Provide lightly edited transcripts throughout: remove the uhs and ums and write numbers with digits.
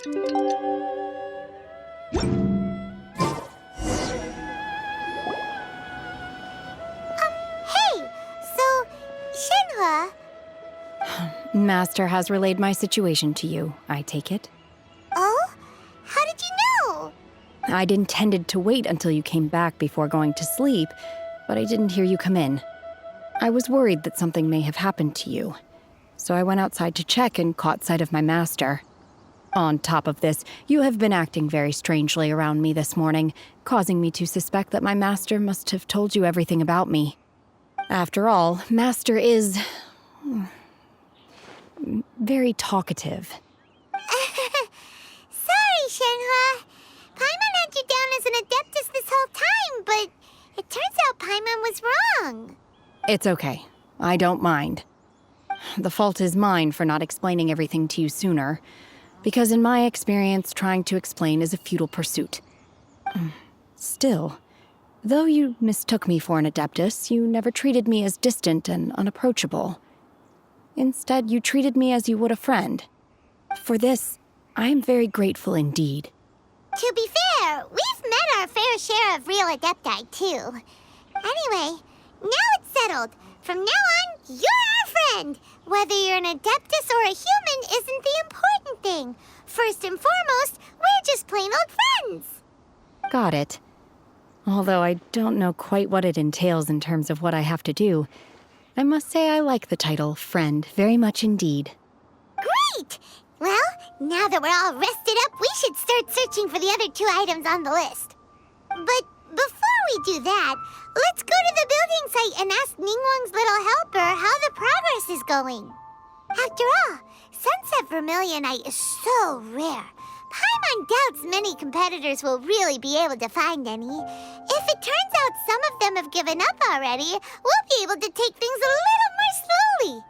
Hey! So, Shenhe... Master has relayed my situation to you, I take it. Oh? How did you know? I'd intended to wait until you came back before going to sleep, but I didn't hear you come in. I was worried that something may have happened to you, so I went outside to check and caught sight of my master. On top of this, you have been acting very strangely around me this morning, causing me to suspect that my master must have told you everything about me. After all, Master is... very talkative. Sorry, Shenhe. Paimon had you down as an Adeptus this whole time, but it turns out Paimon was wrong. It's okay. I don't mind. The fault is mine for not explaining everything to you sooner, because in my experience, trying to explain is a futile pursuit. Still, though you mistook me for an Adeptus, you never treated me as distant and unapproachable. Instead, you treated me as you would a friend. For this, I am very grateful indeed. To be fair, we've met our fair share of real Adepti, too. Anyway, now it's settled. From now on, you're our friend. Whether you're an Adeptus or a human isn't the important thing. First and foremost, we're just plain old friends. Got it. Although I don't know quite what it entails in terms of what I have to do, I must say I like the title Friend very much indeed. Great! Well, now that we're all rested up, we should start searching for the other 2 items on the list. But before we do that, let's go to the building site and ask Ningguang's little helper how the progress is going. After all, Sunset Vermilionite is so rare. Paimon doubts many competitors will really be able to find any. If it turns out some of them have given up already, we'll be able to take things a little more slowly.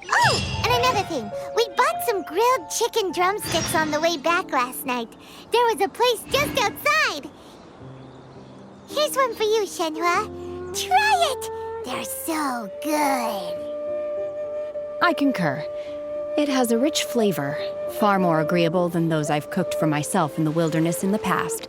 Oh, and another thing. We bought some grilled chicken drumsticks on the way back last night. There was a place just outside. Here's one for you, Shenhe. Try it! They're so good. I concur. It has a rich flavor, far more agreeable than those I've cooked for myself in the wilderness in the past.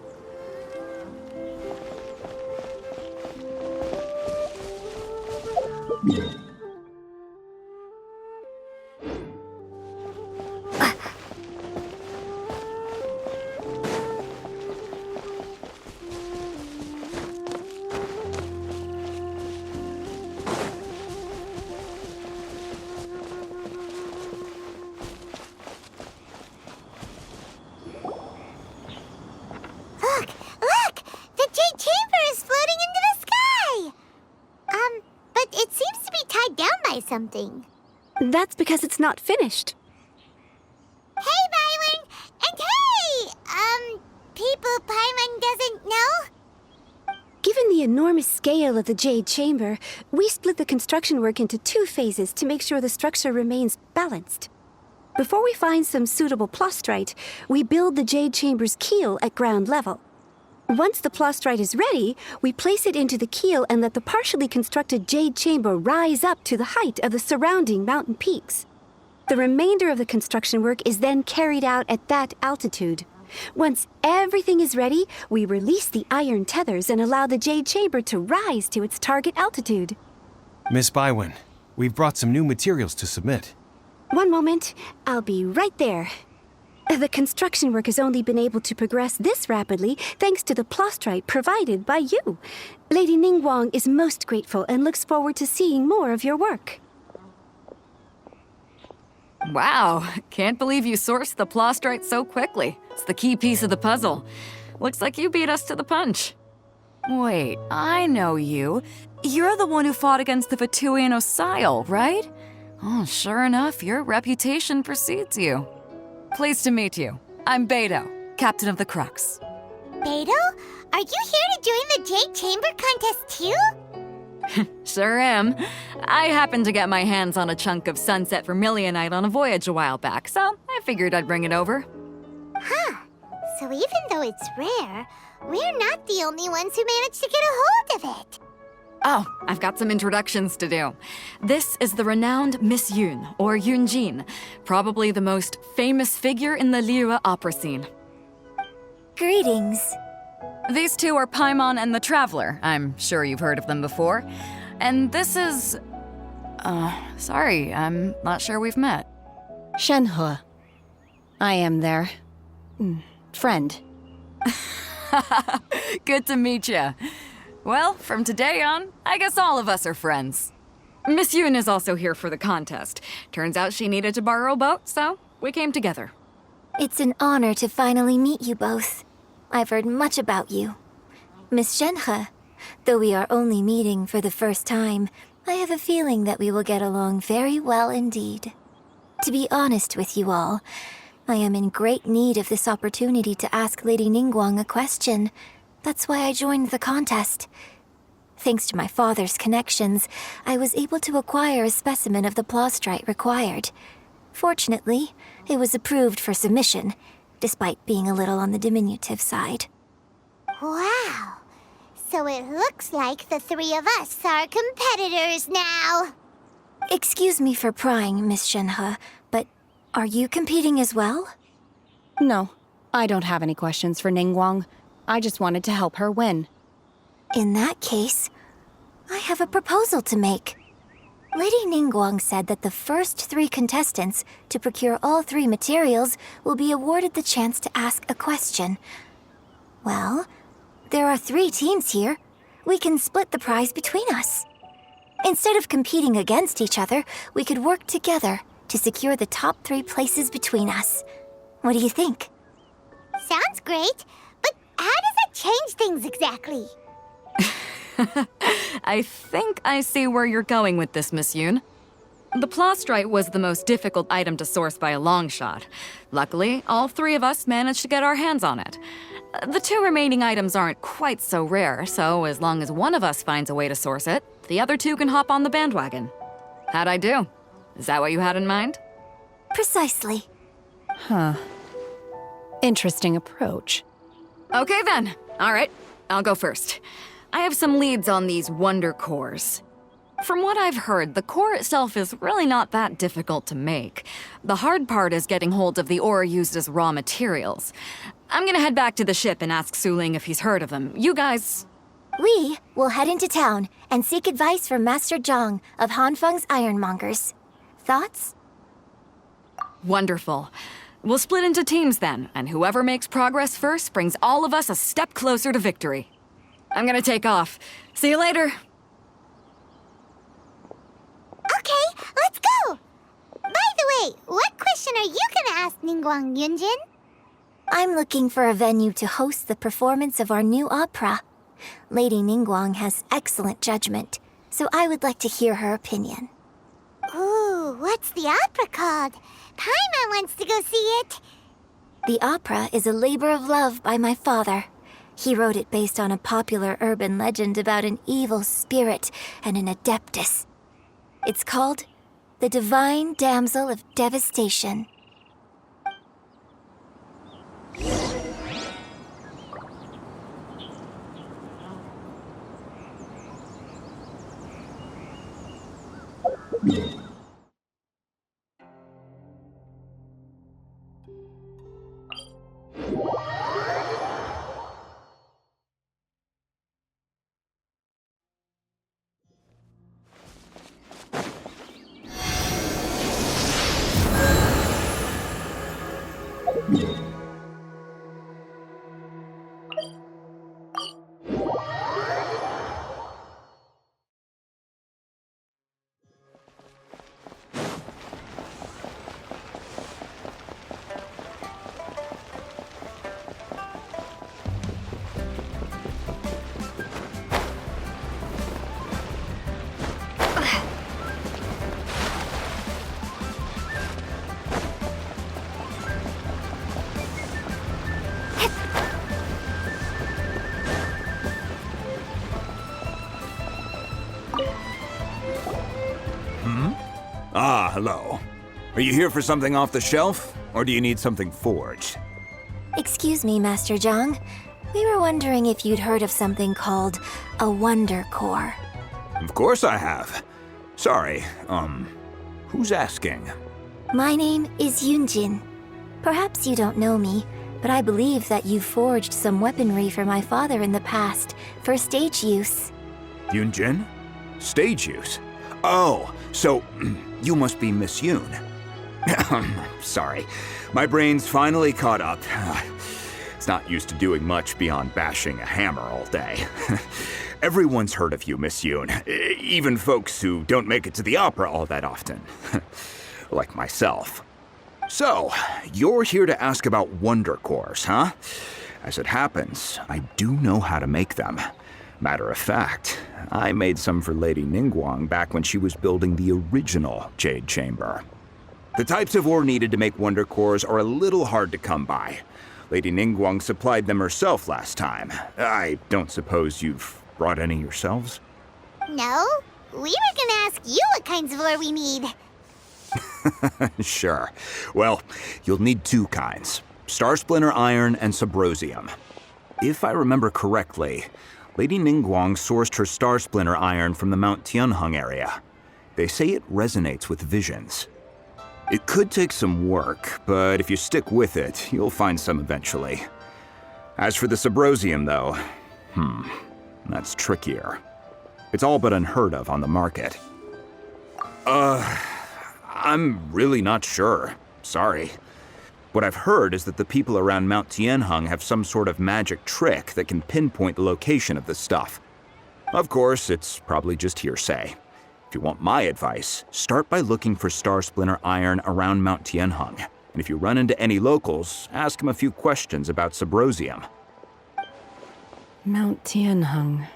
Look! The Jade Chamber is floating into the sky! But it seems to be tied down by something. That's because it's not finished. Hey, Byron! And hey! People Paimon doesn't know? Given the enormous scale of the Jade Chamber, we split the construction work into 2 phases to make sure the structure remains balanced. Before we find some suitable plastrite, we build the Jade Chamber's keel at ground level. Once the plastrite is ready, we place it into the keel and let the partially constructed Jade Chamber rise up to the height of the surrounding mountain peaks. The remainder of the construction work is then carried out at that altitude. Once everything is ready, we release the iron tethers and allow the Jade Chamber to rise to its target altitude. Miss Bywin, we've brought some new materials to submit. One moment, I'll be right there. The construction work has only been able to progress this rapidly thanks to the plastrite provided by you. Lady Ningguang is most grateful and looks forward to seeing more of your work. Wow, can't believe you sourced the plastrite so quickly. It's the key piece of the puzzle. Looks like you beat us to the punch. Wait, I know you. You're the one who fought against the Vatuian Osile, right? Oh, sure enough, your reputation precedes you. Pleased to meet you. I'm Beidou, captain of the Crux. Beidou? Are you here to join the Jade Chamber contest too? Sure am. I happened to get my hands on a chunk of Sunset Vermilionite on a voyage a while back, so I figured I'd bring it over. Huh. So even though it's rare, we're not the only ones who managed to get a hold of it. Oh, I've got some introductions to do. This is the renowned Miss Yoon, or Yoonjin, probably the most famous figure in the Liyue opera scene. Greetings. These two are Paimon and the Traveler. I'm sure you've heard of them before. And this is... sorry, I'm not sure we've met. Shenhe. I am their... friend. Good to meet you. Well, from today on, I guess all of us are friends. Miss Yoon is also here for the contest. Turns out she needed to borrow a boat, so we came together. It's an honor to finally meet you both. I've heard much about you. Miss Shenhe, though we are only meeting for the first time, I have a feeling that we will get along very well indeed. To be honest with you all, I am in great need of this opportunity to ask Lady Ningguang a question. That's why I joined the contest. Thanks to my father's connections, I was able to acquire a specimen of the plastrite required. Fortunately, it was approved for submission, despite being a little on the diminutive side. Wow. So it looks like the three of us are competitors now. Excuse me for prying, Miss Shenhe, but are you competing as well? No, I don't have any questions for Ningguang. I just wanted to help her win. In that case, I have a proposal to make. Lady Ningguang said that the first 3 contestants to procure all 3 materials will be awarded the chance to ask a question. Well, there are 3 teams here. We can split the prize between us. Instead of competing against each other, we could work together to secure the top 3 places between us. What do you think? Sounds great, but how does that change things exactly? I think I see where you're going with this, Miss Yoon. The plastrite was the most difficult item to source by a long shot. Luckily, all 3 of us managed to get our hands on it. The 2 remaining items aren't quite so rare, so as long as one of us finds a way to source it, the other 2 can hop on the bandwagon. How'd I do? Is that what you had in mind? Precisely. Huh. Interesting approach. Okay then. All right, I'll go first. I have some leads on these wonder cores. From what I've heard, the core itself is really not that difficult to make. The hard part is getting hold of the ore used as raw materials. I'm gonna head back to the ship and ask Suling if he's heard of them. You guys... We will head into town and seek advice from Master Zhang of Hanfeng's Ironmongers. Thoughts? Wonderful. We'll split into teams then, and whoever makes progress first brings all of us a step closer to victory. I'm gonna take off. See you later. Okay, let's go! By the way, what question are you gonna ask Ningguang Yunjin? I'm looking for a venue to host the performance of our new opera. Lady Ningguang has excellent judgment, so I would like to hear her opinion. Ooh, what's the opera called? Paimon wants to go see it. The opera is a labor of love by my father. He wrote it based on a popular urban legend about an evil spirit and an adeptus. It's called The Divine Damsel of Devastation. Ah, hello. Are you here for something off the shelf, or do you need something forged? Excuse me, Master Zhang. We were wondering if you'd heard of something called a Wonder Core. Of course I have. Sorry, who's asking? My name is Yunjin. Perhaps you don't know me, but I believe that you forged some weaponry for my father in the past, for stage use. Yunjin? Stage use? Oh, so you must be Miss Yoon. Sorry, my brain's finally caught up. It's not used to doing much beyond bashing a hammer all day. Everyone's heard of you, Miss Yoon, even folks who don't make it to the opera all that often. Like myself. So, you're here to ask about Wonder Cores, huh? As it happens, I do know how to make them. Matter of fact, I made some for Lady Ningguang back when she was building the original Jade Chamber. The types of ore needed to make Wonder Cores are a little hard to come by. Lady Ningguang supplied them herself last time. I don't suppose you've brought any yourselves? No, we were gonna ask you what kinds of ore we need. Sure. Well, you'll need two kinds. Star Splinter Iron and Subrosium. If I remember correctly, Lady Ningguang sourced her Star Splinter Iron from the Mount Tianheng area. They say it resonates with visions. It could take some work, but if you stick with it, you'll find some eventually. As for the Subrosium, though, that's trickier. It's all but unheard of on the market. I'm really not sure. Sorry. What I've heard is that the people around Mount Tianheng have some sort of magic trick that can pinpoint the location of the stuff. Of course, it's probably just hearsay. If you want my advice, start by looking for Star Splinter Iron around Mount Tianheng. And if you run into any locals, ask them a few questions about Subrosium. Mount Tianheng.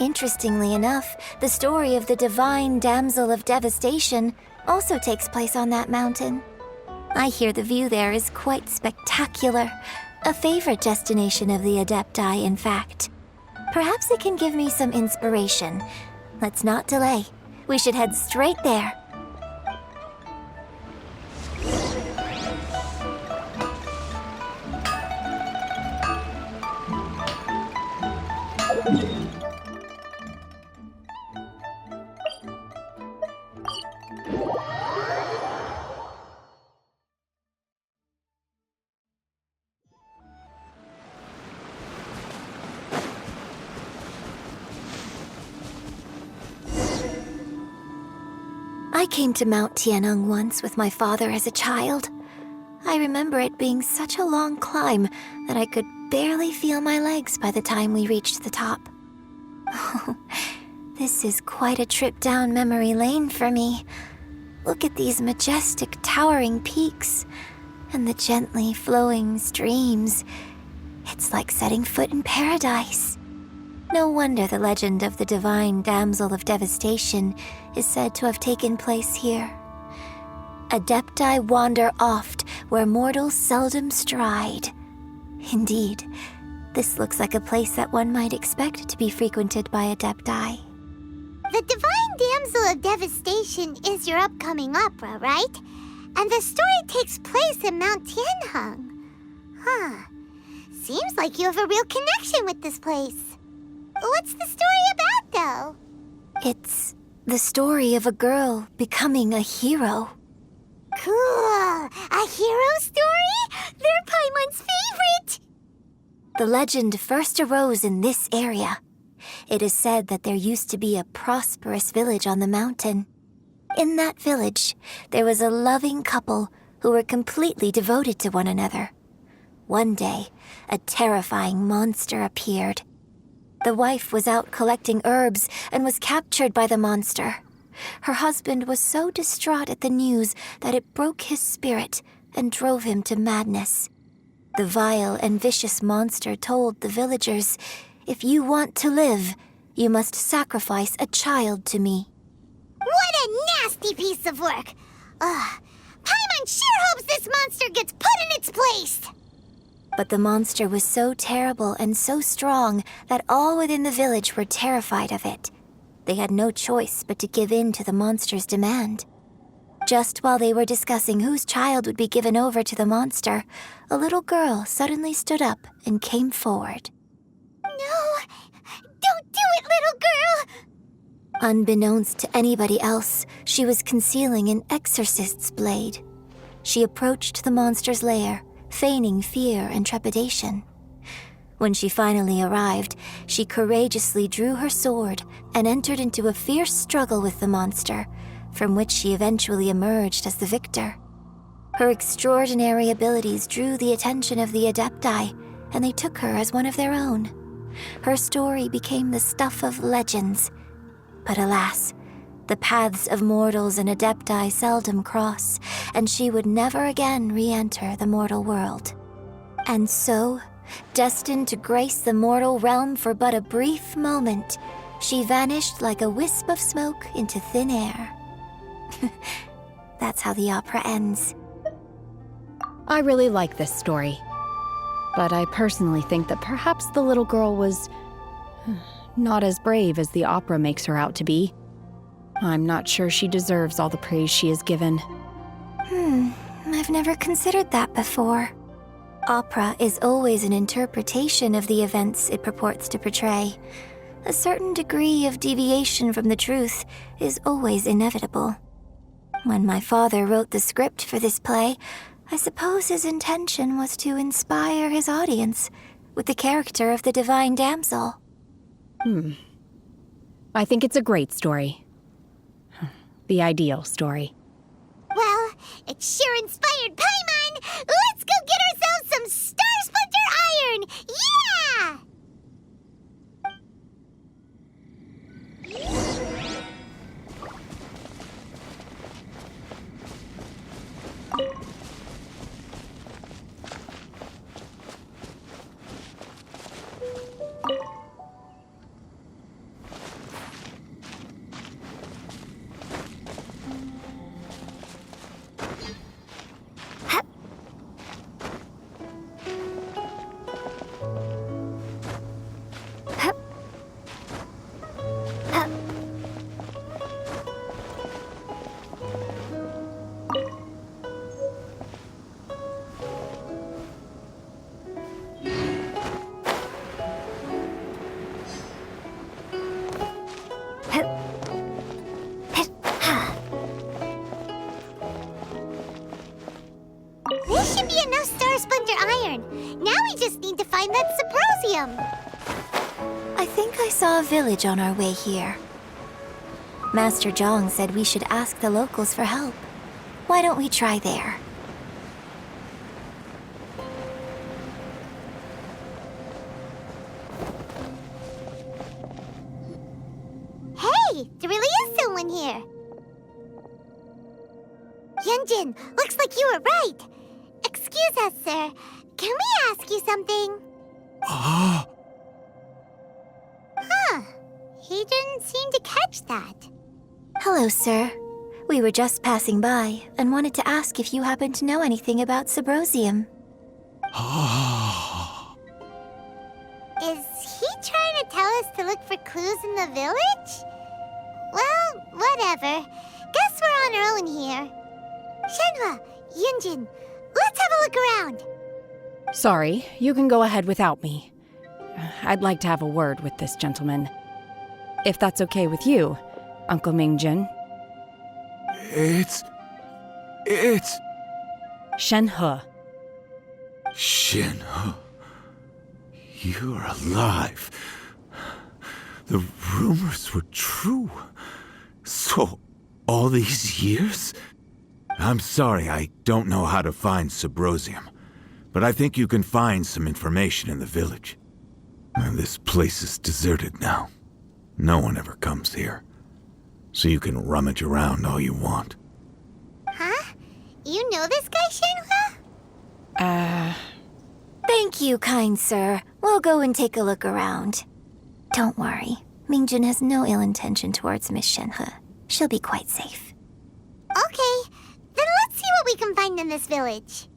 Interestingly enough, the story of the divine damsel of devastation also takes place on that mountain. I hear the view there is quite spectacular. A favorite destination of the Adepti, in fact. Perhaps it can give me some inspiration. Let's not delay. We should head straight there. I came to Mount Tianheng once with my father as a child. I remember it being such a long climb that I could barely feel my legs by the time we reached the top. Oh, this is quite a trip down memory lane for me. Look at these majestic, towering peaks and the gently flowing streams. It's like setting foot in paradise. No wonder the legend of the divine damsel of devastation is said to have taken place here. Adepti wander oft where mortals seldom stride. Indeed, this looks like a place that one might expect to be frequented by Adepti. The Divine Damsel of Devastation is your upcoming opera, right? And the story takes place in Mount Tianheng. Huh. Seems like you have a real connection with this place. What's the story about, though? It's the story of a girl becoming a hero. Cool. A hero story? They're Paimon's favorite. The legend first arose in this area. It is said that there used to be a prosperous village on the mountain. In that village, there was a loving couple who were completely devoted to one another. One day, a terrifying monster appeared. The wife was out collecting herbs and was captured by the monster. Her husband was so distraught at the news that it broke his spirit and drove him to madness. The vile and vicious monster told the villagers, "If you want to live, you must sacrifice a child to me." What a nasty piece of work! Paimon sure hopes this monster gets put in its place! But the monster was so terrible and so strong that all within the village were terrified of it. They had no choice but to give in to the monster's demand. Just while they were discussing whose child would be given over to the monster, a little girl suddenly stood up and came forward. No! Don't do it, little girl! Unbeknownst to anybody else, she was concealing an exorcist's blade. She approached the monster's lair, feigning fear and trepidation. When she finally arrived, she courageously drew her sword and entered into a fierce struggle with the monster, from which she eventually emerged as the victor. Her extraordinary abilities drew the attention of the Adepti, and they took her as one of their own. Her story became the stuff of legends. But alas, the paths of mortals and Adepti seldom cross, and she would never again re-enter the mortal world. And so, destined to grace the mortal realm for but a brief moment, she vanished like a wisp of smoke into thin air. That's how the opera ends. I really like this story. But I personally think that perhaps the little girl was not as brave as the opera makes her out to be. I'm not sure she deserves all the praise she is given. I've never considered that before. Opera is always an interpretation of the events it purports to portray. A certain degree of deviation from the truth is always inevitable. When my father wrote the script for this play, I suppose his intention was to inspire his audience with the character of the divine damsel. I think it's a great story. The ideal story. Well, it sure inspired Paimon! Let's go get ourselves some Star Splinter Iron! Yeah! This should be enough Star Splinter Iron. Now we just need to find that Symposium. I think I saw a village on our way here. Master Zhang said we should ask the locals for help. Why don't we try there? Hey, there really is someone here. Yunjin, looks like you were right. Excuse us, sir. Can we ask you something? Huh. He didn't seem to catch that. Hello, sir. We were just passing by and wanted to ask if you happen to know anything about Symposium. Is he trying to tell us to look for clues in the village? Well, whatever. Guess we're on our own here. Shenhe, Yunjin, let's have a look around. Sorry, you can go ahead without me. I'd like to have a word with this gentleman. If that's okay with you, Uncle Mingjin. It's... Shenhe. Shenhe, you're alive. The rumors were true. So, all these years? I'm sorry, I don't know how to find Symposium, but I think you can find some information in the village. And this place is deserted now. No one ever comes here. So you can rummage around all you want. Huh? You know this guy, Shenhe? Thank you, kind sir. We'll go and take a look around. Don't worry. Mingjin has no ill intention towards Miss Shenhe. She'll be quite safe. Okay, then let's see what we can find in this village.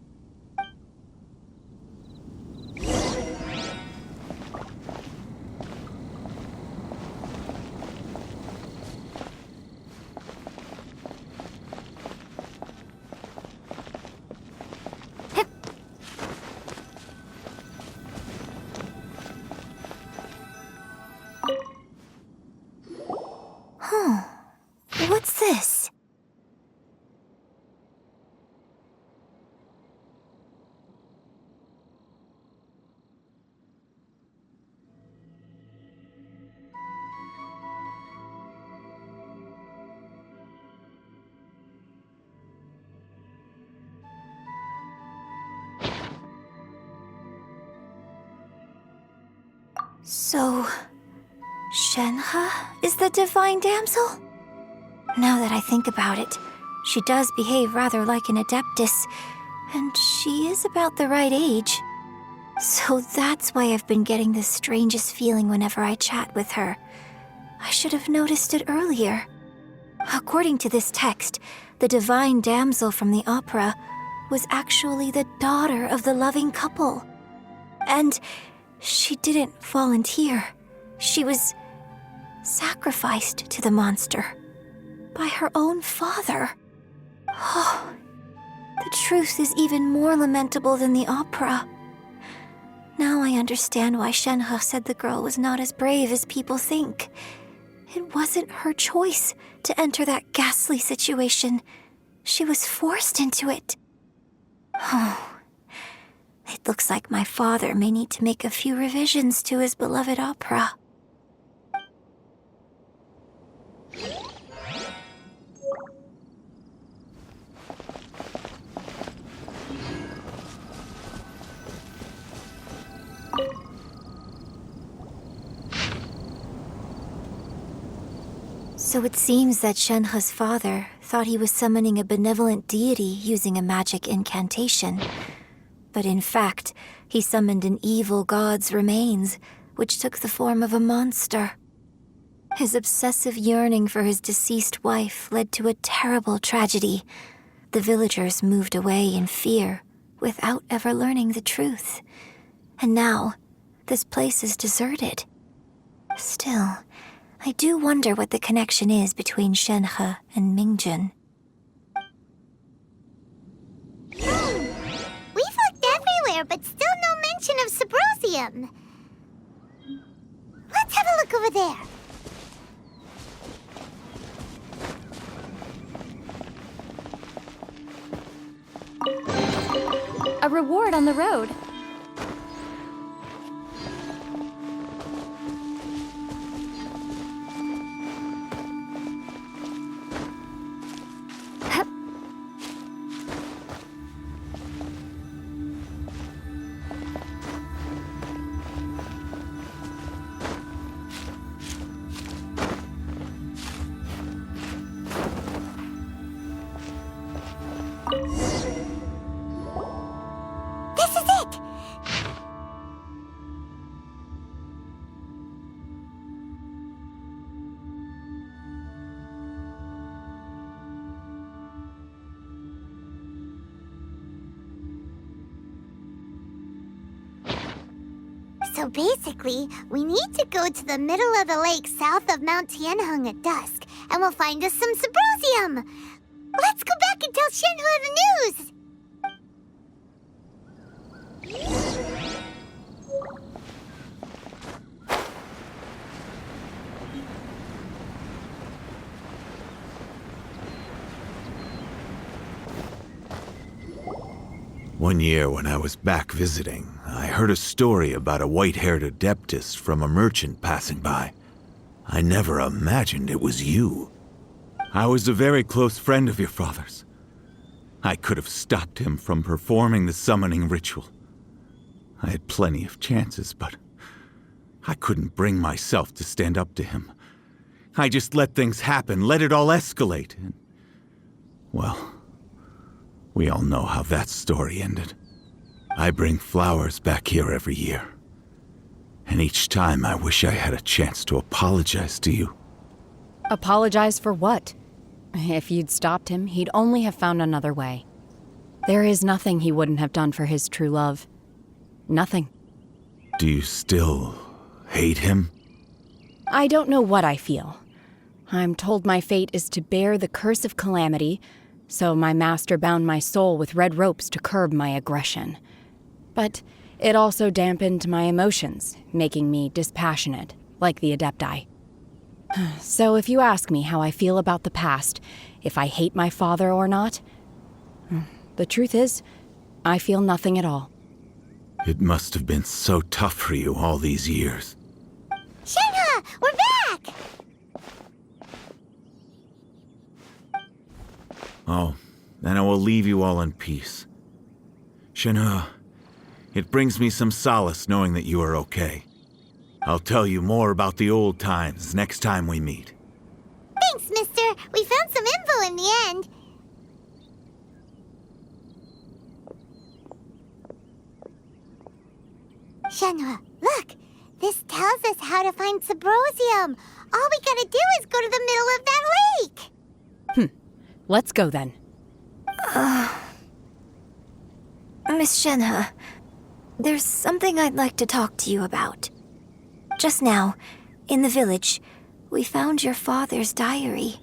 So, Shenhe is the divine damsel? Now that I think about it, she does behave rather like an adeptus, and she is about the right age. So that's why I've been getting the strangest feeling whenever I chat with her. I should have noticed it earlier. According to this text, the divine damsel from the opera was actually the daughter of the loving couple. And she didn't volunteer. She was sacrificed to the monster by her own father. Oh, the truth is even more lamentable than the opera. Now I understand why Shenhe said the girl was not as brave as people think. It wasn't her choice to enter that ghastly situation. She was forced into it. Oh, it looks like my father may need to make a few revisions to his beloved opera. So it seems that Shenhe's father thought he was summoning a benevolent deity using a magic incantation. But in fact, he summoned an evil god's remains, which took the form of a monster. His obsessive yearning for his deceased wife led to a terrible tragedy. The villagers moved away in fear, without ever learning the truth. And now, this place is deserted. Still, I do wonder what the connection is between Shenhe and Mingjun. We've looked everywhere, but still no mention of Subrosium. Let's have a look over there. A reward on the road. This is it! So basically, we need to go to the middle of the lake south of Mount Tianheng at dusk, and we'll find us some Subrosium! Let's go back and tell Shenhe the news! One year when I was back visiting, I heard a story about a white-haired adeptus from a merchant passing by. I never imagined it was you. I was a very close friend of your father's. I could have stopped him from performing the summoning ritual. I had plenty of chances, but I couldn't bring myself to stand up to him. I just let things happen, let it all escalate, and, well, we all know how that story ended. I bring flowers back here every year. And each time I wish I had a chance to apologize to you. Apologize for what? If you'd stopped him, he'd only have found another way. There is nothing he wouldn't have done for his true love. Nothing. Do you still hate him? I don't know what I feel. I'm told my fate is to bear the curse of calamity, so my master bound my soul with red ropes to curb my aggression. But it also dampened my emotions, making me dispassionate, like the Adepti. So if you ask me how I feel about the past, if I hate my father or not, the truth is, I feel nothing at all. It must have been so tough for you all these years. Shenhe, we're back! Oh, then I will leave you all in peace. Shenhe, it brings me some solace knowing that you are okay. I'll tell you more about the old times next time we meet. Thanks, mister. We found some info in the end. Shenhe, look! This tells us how to find Subrosium. All we gotta do is go to the middle of that lake. Let's go then. Miss Shenhe, there's something I'd like to talk to you about. Just now, in the village, we found your father's diary.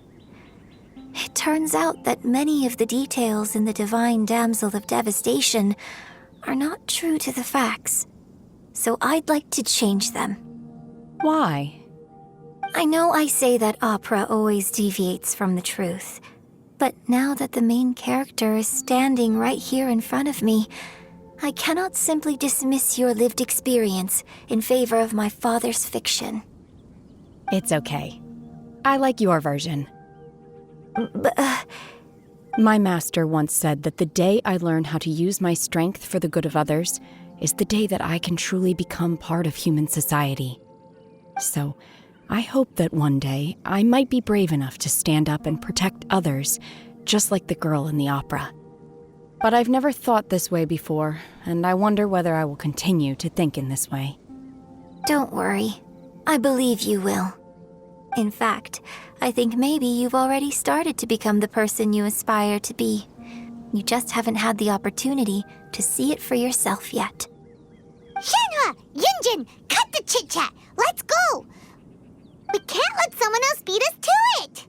It turns out that many of the details in the Divine Damsel of Devastation are not true to the facts. So I'd like to change them. Why? I know I say that opera always deviates from the truth, but now that the main character is standing right here in front of me, I cannot simply dismiss your lived experience in favor of my father's fiction. It's okay. I like your version. But, My master once said that the day I learn how to use my strength for the good of others is the day that I can truly become part of human society. So, I hope that one day I might be brave enough to stand up and protect others, just like the girl in the opera. But I've never thought this way before, and I wonder whether I will continue to think in this way. don't worry. I believe you will. In fact, I think maybe you've already started to become the person you aspire to be. You just haven't had the opportunity to see it for yourself yet. Shenhe! Yunjin! Cut the chit-chat! Let's go! We can't let someone else beat us to it!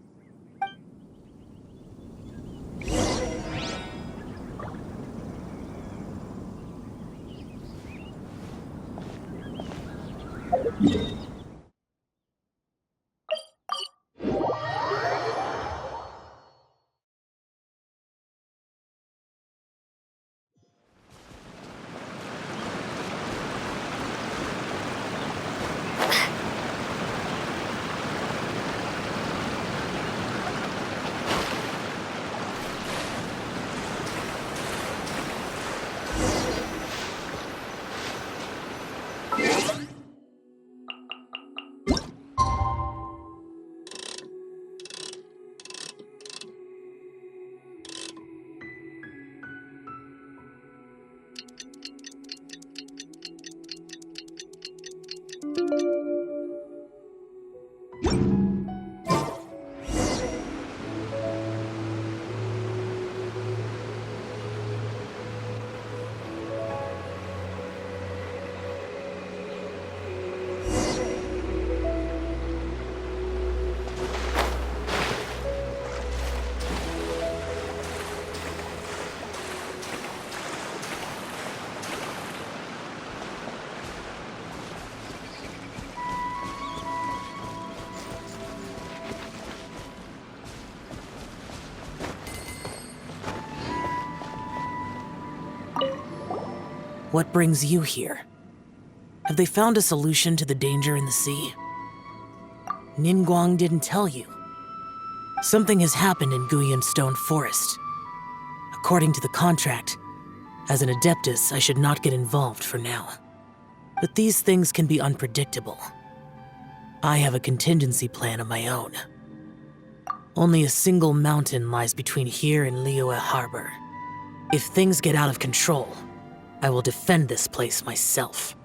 What brings you here? Have they found a solution to the danger in the sea? Ningguang didn't tell you. Something has happened in Guyan Stone Forest. According to the contract, as an Adeptus, I should not get involved for now. But these things can be unpredictable. I have a contingency plan of my own. Only a single mountain lies between here and Liyue Harbor. If things get out of control, I will defend this place myself.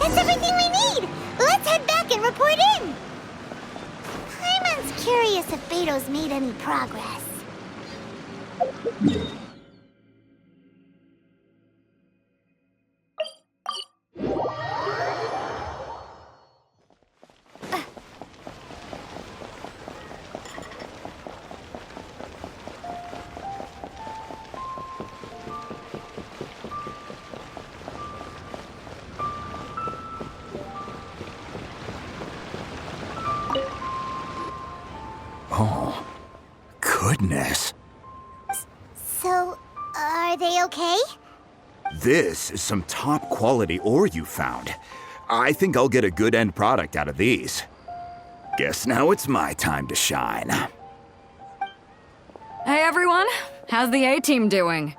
That's everything we need! Let's head back and report in! Paimon's curious if Beto's made any progress. Oh, goodness. So, are they okay? This is some top quality ore you found. I think I'll get a good end product out of these. Guess now it's my time to shine. Hey everyone, how's the A-team doing?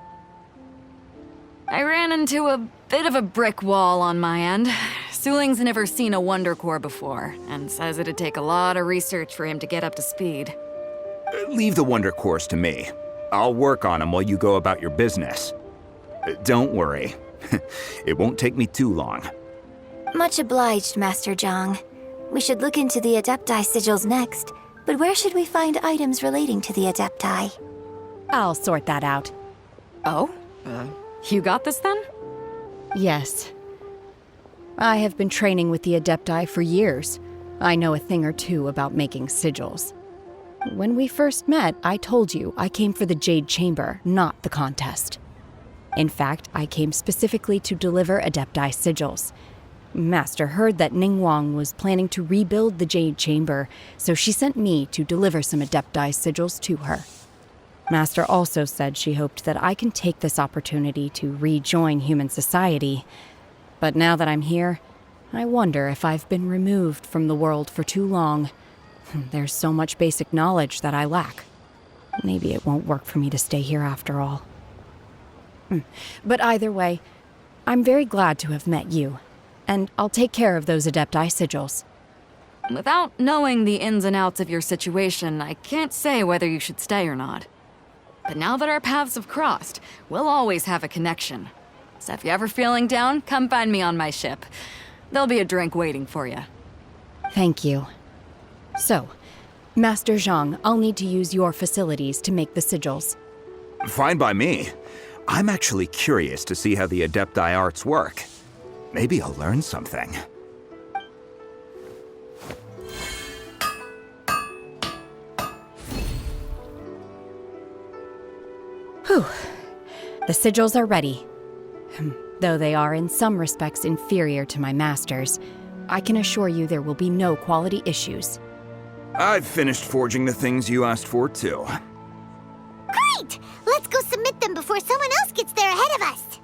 I ran into a bit of a brick wall on my end. Suling's never seen a Wonder Core before, and says it'd take a lot of research for him to get up to speed. Leave the Wonder Cores to me. I'll work on them while you go about your business. Don't worry. It won't take me too long. Much obliged, Master Zhang. We should look into the Adepti sigils next, but where should we find items relating to the Adepti? I'll sort that out. Oh? You got this then? Yes. I have been training with the Adepti for years. I know a thing or two about making sigils. When we first met, I told you I came for the Jade Chamber, not the contest. In fact, I came specifically to deliver Adepti sigils. Master heard that Ningguang was planning to rebuild the Jade Chamber, so she sent me to deliver some Adepti sigils to her. Master also said she hoped that I can take this opportunity to rejoin human society. But now that I'm here, I wonder if I've been removed from the world for too long. There's so much basic knowledge that I lack. Maybe it won't work for me to stay here after all. But either way, I'm very glad to have met you. And I'll take care of those Adepti sigils. Without knowing the ins and outs of your situation, I can't say whether you should stay or not. But now that our paths have crossed, we'll always have a connection. So if you're ever feeling down, come find me on my ship. There'll be a drink waiting for you. Thank you. So, Master Zhang, I'll need to use your facilities to make the sigils. Fine by me. I'm actually curious to see how the Adepti arts work. Maybe I'll learn something. Whew. The sigils are ready. Though they are in some respects inferior to my master's, I can assure you there will be no quality issues. I've finished forging the things you asked for, too. Great! Let's go submit them before someone else gets there ahead of us.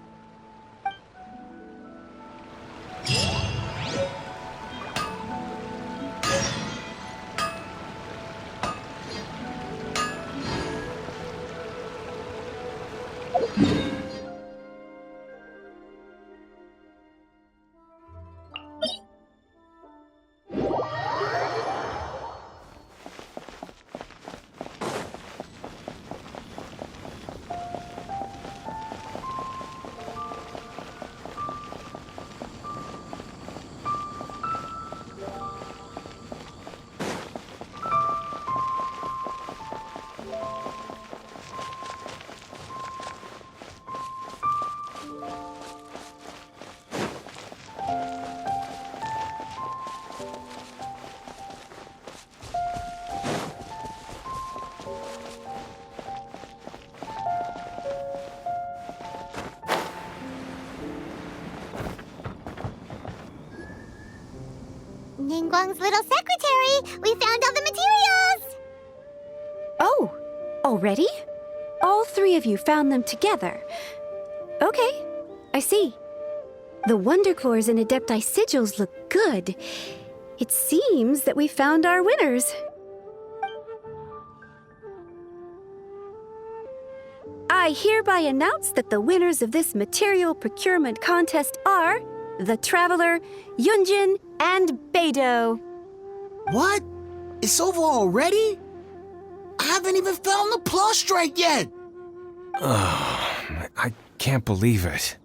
Ningguang's little secretary! We found all the materials! Oh, already? All three of you found them together. Okay, I see. The Wonder Cores and Adepti sigils look good. It seems that we found our winners. I hereby announce that the winners of this material procurement contest are the Traveler, Yunjin, and Beidou. What? It's over already? I haven't even found the plustrite yet! I can't believe it.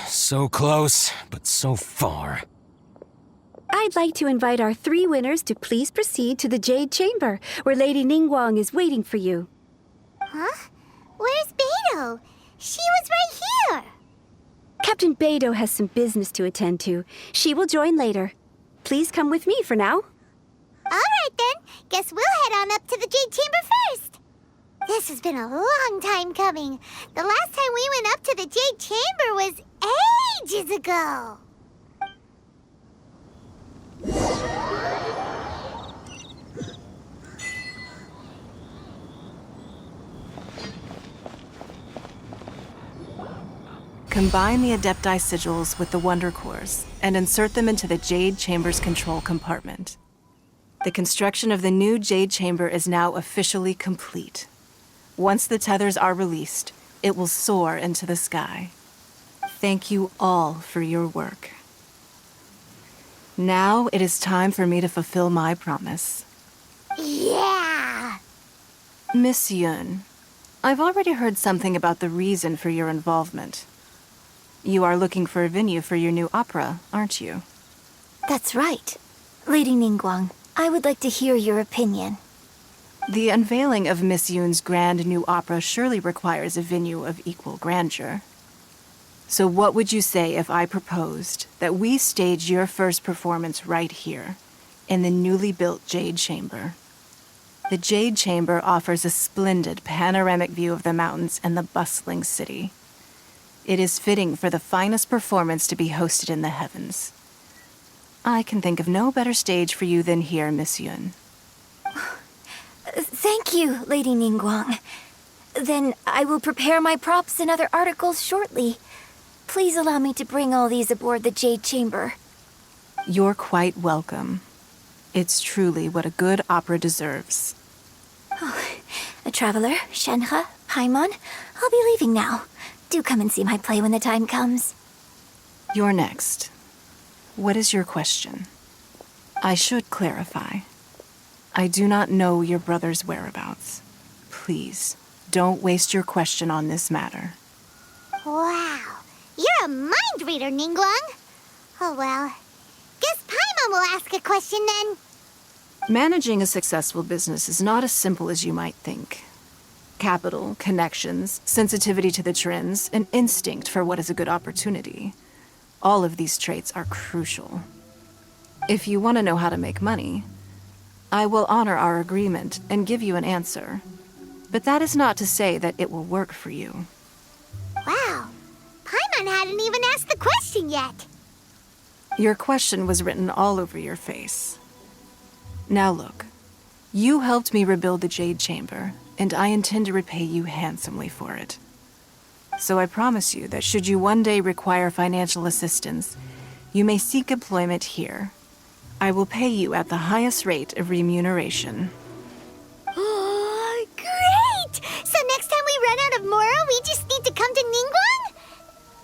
So close, but so far. I'd like to invite our three winners to please proceed to the Jade Chamber, where Lady Ningguang is waiting for you. Huh? Where's Beidou? She was right here! Captain Beidou has some business to attend to. She will join later. Please come with me for now. All right, then. Guess we'll head on up to the Jade Chamber first. This has been a long time coming. The last time we went up to the Jade Chamber was ages ago. Combine the Adepti sigils with the Wonder Cores and insert them into the Jade Chamber's control compartment. The construction of the new Jade Chamber is now officially complete. Once the tethers are released, it will soar into the sky. Thank you all for your work. Now it is time for me to fulfill my promise. Yeah! Miss Yun, I've already heard something about the reason for your involvement. You are looking for a venue for your new opera, aren't you? That's right. Lady Ningguang, I would like to hear your opinion. The unveiling of Miss Yun's grand new opera surely requires a venue of equal grandeur. So what would you say if I proposed that we stage your first performance right here, in the newly built Jade Chamber? The Jade Chamber offers a splendid panoramic view of the mountains and the bustling city. It is fitting for the finest performance to be hosted in the heavens. I can think of no better stage for you than here, Miss Yun. Thank you, Lady Ningguang. Then I will prepare my props and other articles shortly. Please allow me to bring all these aboard the Jade Chamber. You're quite welcome. It's truly what a good opera deserves. Oh, a traveler, Shenhe, Paimon, I'll be leaving now. Do come and see my play when the time comes. You're next. What is your question? I should clarify. I do not know your brother's whereabouts. Please, don't waste your question on this matter. Wow. You're a mind reader, Ningguang. Oh well. Guess Paimon will ask a question then. Managing a successful business is not as simple as you might think. Capital, connections, sensitivity to the trends, and instinct for what is a good opportunity. All of these traits are crucial. If you want to know how to make money, I will honor our agreement and give you an answer. But that is not to say that it will work for you. Wow. Paimon hadn't even asked the question yet. Your question was written all over your face. Now look, you helped me rebuild the Jade Chamber, and I intend to repay you handsomely for it. So I promise you that should you one day require financial assistance, you may seek employment here. I will pay you at the highest rate of remuneration. Oh, great! So next time we run out of Moro, we just need to come to Ningguang?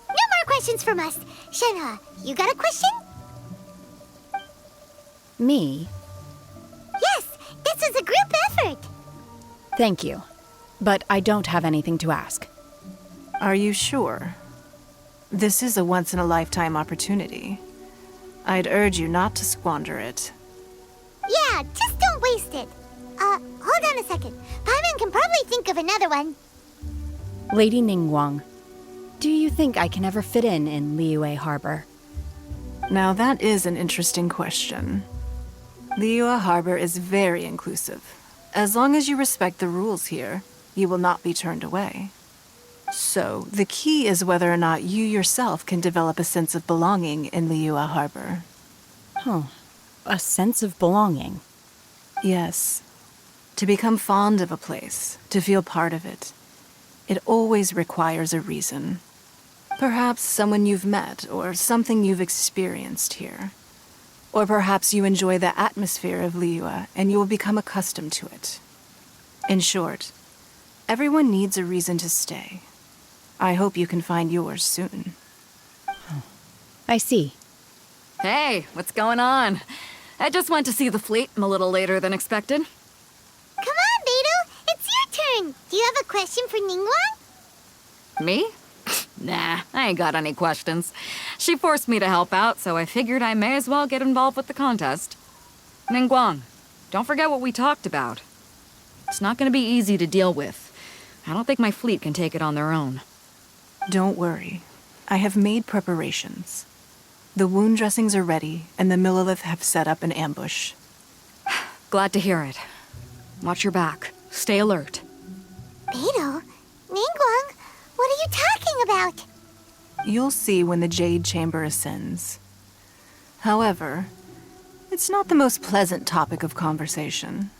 No more questions from us. Shenhe, you got a question? Me? Yes, this is a group effort. Thank you. But I don't have anything to ask. Are you sure? This is a once-in-a-lifetime opportunity. I'd urge you not to squander it. Yeah, just don't waste it. Hold on a second. Paimon can probably think of another one. Lady Ningguang, do you think I can ever fit in Liyue Harbor? Now that is an interesting question. Liyue Harbor is very inclusive. As long as you respect the rules here, you will not be turned away. So, the key is whether or not you yourself can develop a sense of belonging in Liyue Harbor. Huh. A sense of belonging. Yes. To become fond of a place, to feel part of it, it always requires a reason. Perhaps someone you've met, or something you've experienced here. Or perhaps you enjoy the atmosphere of Liyue and you will become accustomed to it. In short, everyone needs a reason to stay. I hope you can find yours soon. I see. Hey, what's going on? I just went to see the fleet. I'm a little later than expected. Come on, Beidou. It's your turn. Do you have a question for Ningguang? Me? Nah, I ain't got any questions. She forced me to help out, so I figured I may as well get involved with the contest. Ningguang, don't forget what we talked about. It's not gonna be easy to deal with. I don't think my fleet can take it on their own. Don't worry. I have made preparations. The wound dressings are ready, and the Millilith have set up an ambush. Glad to hear it. Watch your back. Stay alert. Beidou? Ningguang? What are you talking about? You'll see when the Jade Chamber ascends. However, it's not the most pleasant topic of conversation.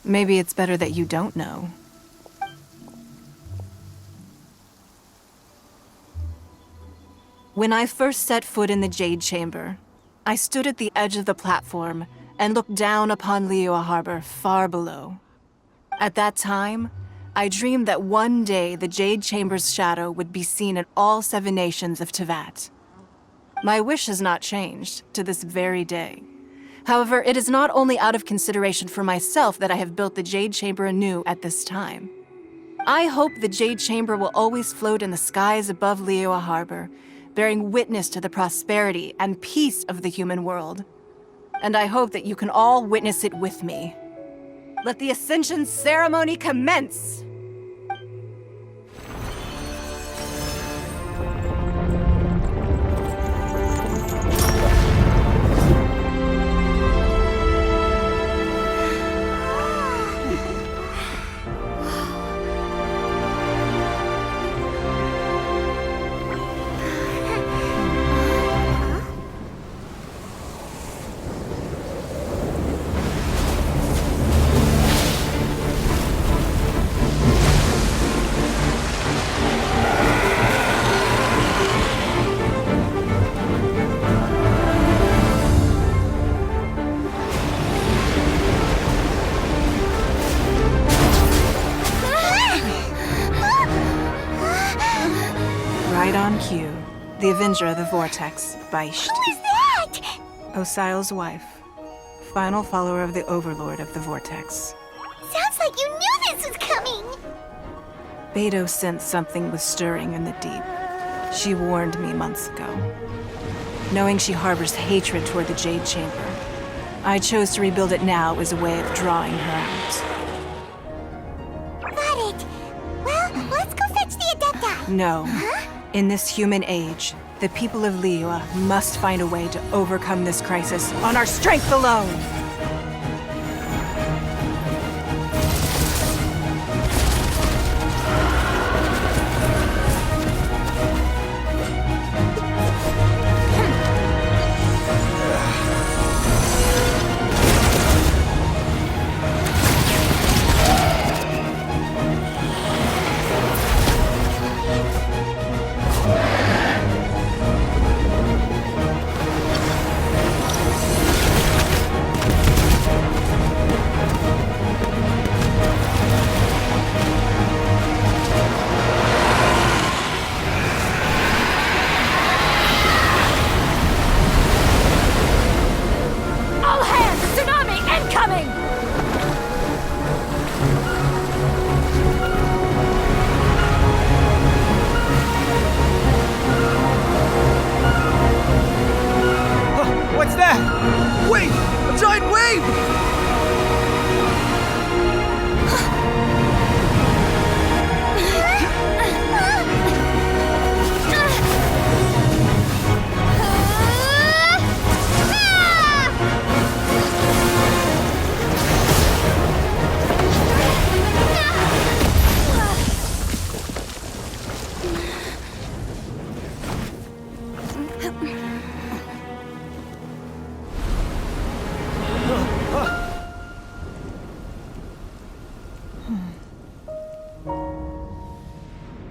Maybe it's better that you don't know. When I first set foot in the Jade Chamber, I stood at the edge of the platform and looked down upon Liyue Harbor far below. At that time, I dreamed that one day the Jade Chamber's shadow would be seen in all 7 nations of Teyvat. My wish has not changed to this very day. However, it is not only out of consideration for myself that I have built the Jade Chamber anew at this time. I hope the Jade Chamber will always float in the skies above Liyue Harbor, bearing witness to the prosperity and peace of the human world. And I hope that you can all witness it with me. Let the Ascension ceremony commence! Right on cue. The Avenger of the Vortex, Beisht. Who is that? Osial's wife. Final follower of the Overlord of the Vortex. Sounds like you knew this was coming! Beidou sensed something was stirring in the deep. She warned me months ago. Knowing she harbors hatred toward the Jade Chamber, I chose to rebuild it now as a way of drawing her out. Got it. Well, let's go fetch the Adepta. No. Huh? In this human age, the people of Liyue must find a way to overcome this crisis on our strength alone! What's that? Wait! A giant wave!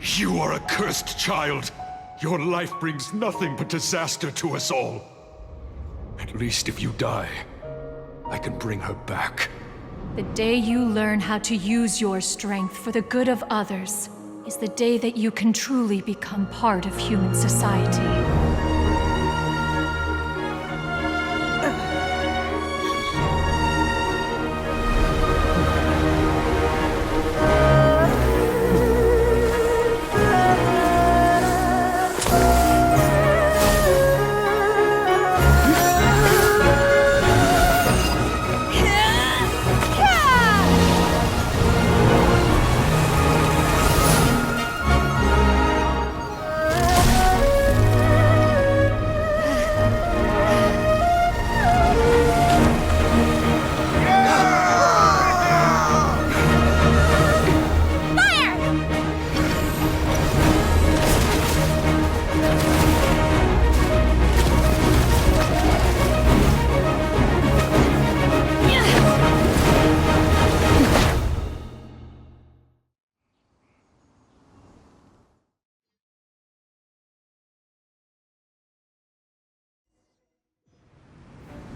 You are a cursed child. Your life brings nothing but disaster to us all. At least if you die, I can bring her back. The day you learn how to use your strength for the good of others is the day that you can truly become part of human society.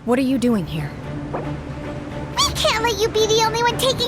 What are you doing here? thought you'd be the only one taking